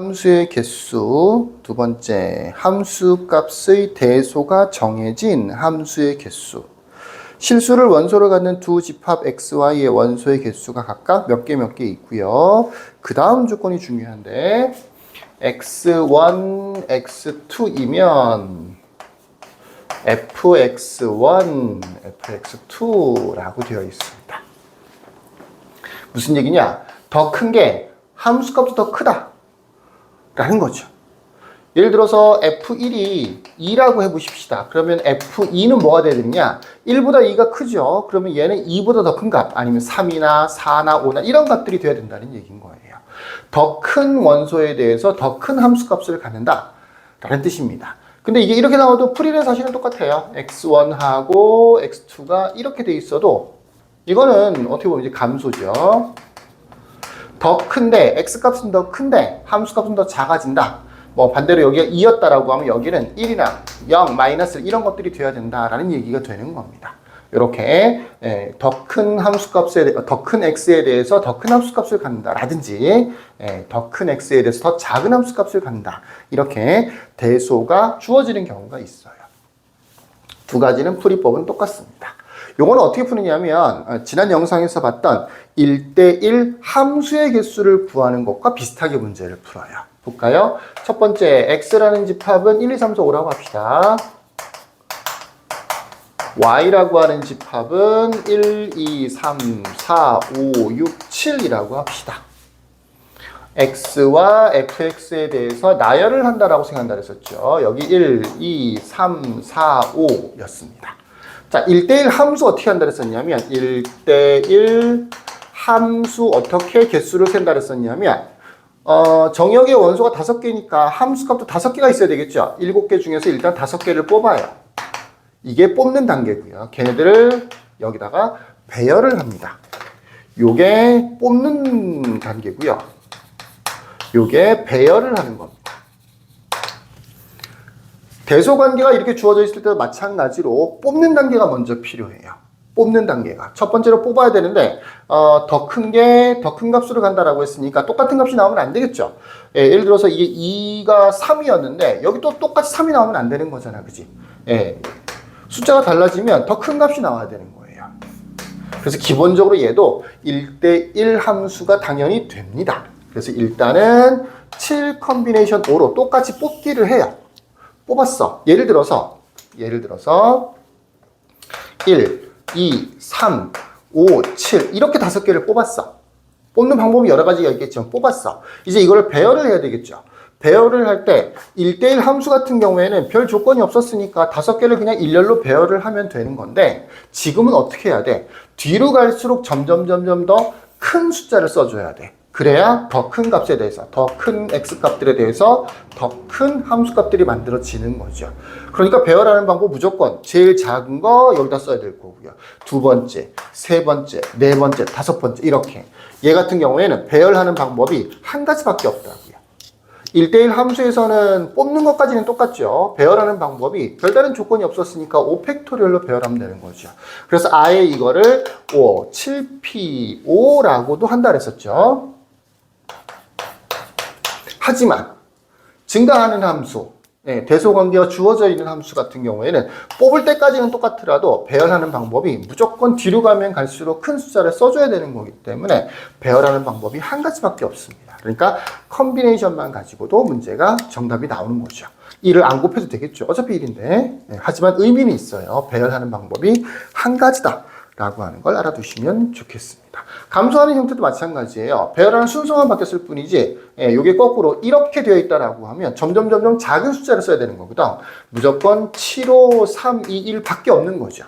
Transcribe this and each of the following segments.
함수의 개수, 두 번째, 함수 값의 대소가 정해진 함수의 개수. 실수를 원소로 갖는 두 집합 xy의 원소의 개수가 각각 몇 개 있고요. 그 다음 조건이 중요한데 x1, x2이면 fx1, fx2라고 되어 있습니다. 무슨 얘기냐? 더 큰 게 함수값도 더 크다 라는 거죠. 예를 들어서 F1이 2라고 해보십시다. 그러면 F2는 뭐가 돼야 되느냐? 1보다 2가 크죠. 그러면 얘는 2보다 더 큰 값, 아니면 3이나 4나 5나 이런 값들이 돼야 된다는 얘기인 거예요. 더 큰 원소에 대해서 더 큰 함수값을 갖는다 라는 뜻입니다. 근데 이게 이렇게 나와도 풀이는 사실은 똑같아요. x1하고 x2가 이렇게 돼 있어도 이거는 어떻게 보면 이제 감소죠. 더 큰데 x값은 더 큰데 함수값은 더 작아진다. 뭐 반대로 여기가 2였다라고 하면 여기는 1이나 0, 마이너스 이런 것들이 돼야 된다라는 얘기가 되는 겁니다. 이렇게 더 큰 함수값에 더 큰 x에 대해서 더 큰 함수값을 갖는다라든지 더 큰 x에 대해서 더 작은 함수값을 갖는다. 이렇게 대소가 주어지는 경우가 있어요. 두 가지는 풀이법은 똑같습니다. 요거는 어떻게 푸느냐면 지난 영상에서 봤던 1대1 함수의 개수를 구하는 것과 비슷하게 문제를 풀어요. 볼까요? 첫 번째 x라는 집합은 1, 2, 3, 4, 5라고 합시다. y라고 하는 집합은 1, 2, 3, 4, 5, 6, 7이라고 합시다. x와 fx에 대해서 나열을 한다라고 생각한다 그랬었죠. 여기 1, 2, 3, 4, 5 였습니다. 자, 1대1 함수 어떻게 한다 그랬었냐면 1대1 함수 어떻게 개수를 센다 그랬었냐면 정역의 원소가 5개니까 함수값도 5개가 있어야 되겠죠. 7개 중에서 일단 5개를 뽑아요. 이게 뽑는 단계고요. 걔네들을 여기다가 배열을 합니다. 요게 뽑는 단계고요. 요게 배열을 하는 겁니다. 대소관계가 이렇게 주어져 있을 때도 마찬가지로 뽑는 단계가 먼저 필요해요. 뽑는 단계가. 첫 번째로 뽑아야 되는데 더 큰 값으로 간다라고 했으니까 똑같은 값이 나오면 안 되겠죠. 예를 들어서 이게 2가 3이었는데 여기 또 똑같이 3이 나오면 안 되는 거잖아. 그지? 숫자가 달라지면 더 큰 값이 나와야 되는 거예요. 그래서 기본적으로 얘도 1대1 함수가 당연히 됩니다. 그래서 일단은 7 컨비네이션 5로 똑같이 뽑기를 해요. 뽑았어. 예를 들어서 1, 2, 3, 5, 7 이렇게 5개를 뽑았어. 뽑는 방법이 여러 가지가 있겠지만 뽑았어. 이제 이거를 배열을 해야 되겠죠. 배열을 할 때 1대1 함수 같은 경우에는 별 조건이 없었으니까 5개를 그냥 일렬로 배열을 하면 되는 건데 지금은 어떻게 해야 돼? 뒤로 갈수록 점점 더 큰 숫자를 써줘야 돼. 그래야 더 큰 값에 대해서, 더 큰 x값들에 대해서 더 큰 함수값들이 만들어지는 거죠. 그러니까 배열하는 방법 무조건 제일 작은 거 여기다 써야 될 거고요. 두 번째, 세 번째, 네 번째, 다섯 번째 이렇게. 얘 같은 경우에는 배열하는 방법이 한 가지밖에 없더라고요. 1대1 함수에서는 뽑는 것까지는 똑같죠. 배열하는 방법이 별다른 조건이 없었으니까 5팩토리얼로 배열하면 되는 거죠. 그래서 아예 이거를 5, 7p5라고도 한다 그랬었죠. 하지만 증가하는 함수, 대소관계가 주어져 있는 함수 같은 경우에는 뽑을 때까지는 똑같더라도 배열하는 방법이 무조건 뒤로 가면 갈수록 큰 숫자를 써줘야 되는 거기 때문에 배열하는 방법이 한 가지밖에 없습니다. 그러니까 컨비네이션만 가지고도 문제가 정답이 나오는 거죠. 1을 안 곱해도 되겠죠. 어차피 1인데. 하지만 의미는 있어요. 배열하는 방법이 한 가지다 라고 하는 걸 알아두시면 좋겠습니다. 감소하는 형태도 마찬가지예요. 배열하는 순서만 바뀌었을 뿐이지 이게 거꾸로 이렇게 되어 있다라고 하면 점점 작은 숫자를 써야 되는 거거든. 무조건 7, 5, 3, 2, 1 밖에 없는 거죠.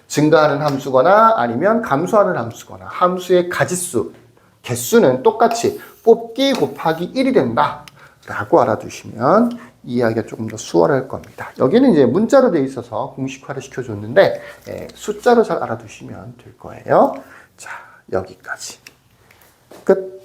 증가하는 함수거나 아니면 감소하는 함수거나 함수의 가지수, 개수는 똑같이 뽑기 곱하기 1이 된다 라고 알아두시면 이해하기가 조금 더 수월할 겁니다. 여기는 이제 문자로 되어 있어서 공식화를 시켜줬는데 숫자로 잘 알아두시면 될 거예요. 자, 여기까지. 끝.